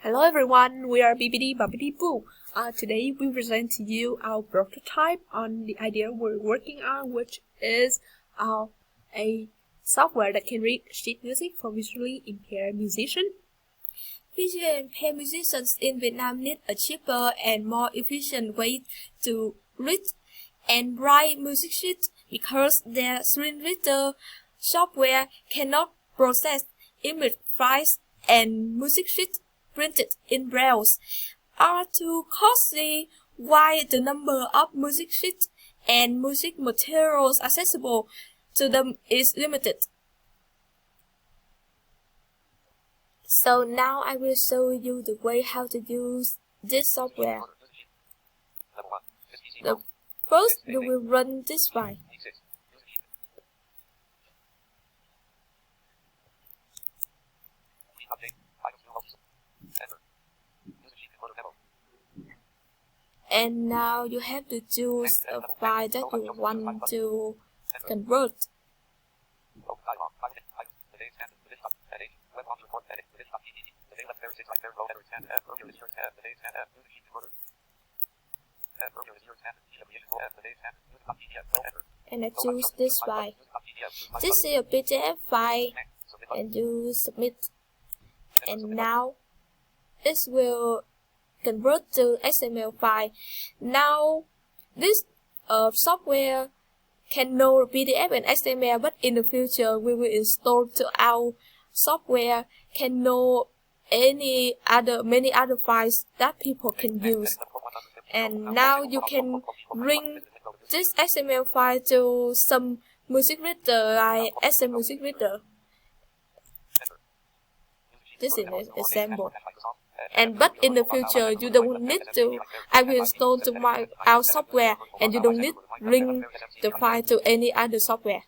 Hello everyone, we are Bibbidi-Bobbidi-Boo. Today we present to you our prototype on the idea we're working on, which is a software that can read sheet music for visually impaired musicians. Visually impaired musicians in Vietnam need a cheaper and more efficient way to read and write music sheets because their screen reader software cannot process image files and music sheets printed in Braille are too costly, while the number of music sheets and music materials accessible to them is limited. So now I will show you the way how to use this software. First, you will run this file. And now you have to choose a file that you want to convert. And I choose this file. This is a PDF file, and you submit. And now it will convert to XML file. Now this software can know PDF and XML, but in the future we will install to our software can know many other files that people can use. And now you can bring this XML file to some music reader like SM Music Reader. This is an example. But in the future you don't need to. I will install to our software, and you don't need to bring the file to any other software.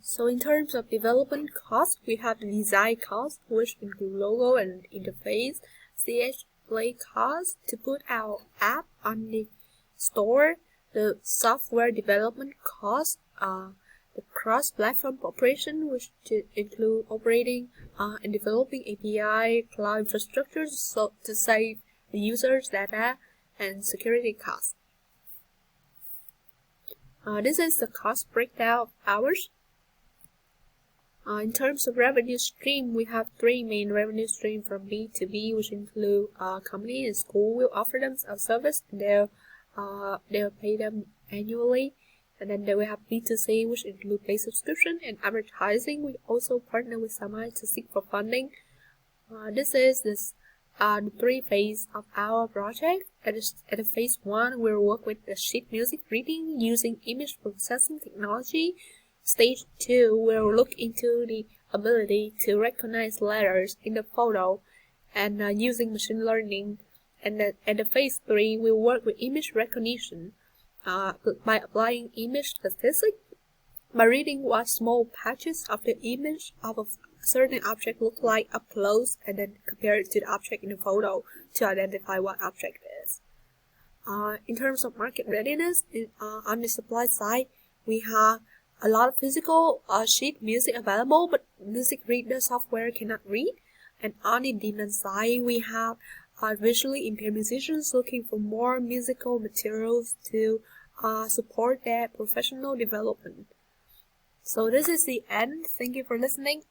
So in terms of development cost, we have the design cost, which include logo and interface, CH play cost to put our app on the store, the software development cost, the cross-platform operation, which include operating and developing API, cloud infrastructure to save the user's data, and security costs. This is the cost breakdown of ours. In terms of revenue stream, we have three main revenue streams from B2B, which include company and school will offer them a service, and they'll pay them annually. And then we have B2C, which include paid subscription and advertising. We also partner with Samai to seek for funding. This is the three phases of our project. At the phase 1, we'll work with the sheet music reading using image processing technology. Stage 2 will look into the ability to recognize letters in the photo and using machine learning. And at the phase 3, we'll work with image recognition by applying image statistics, by reading what small patches of the image of a certain object look like up close, and then compare it to the object in the photo to identify what object it is. In terms of market readiness, on the supply side, we have a lot of physical sheet music available, but music reader software cannot read. And on the demand side, we have visually impaired musicians looking for more musical materials to support their professional development. So this is the end. Thank you for listening.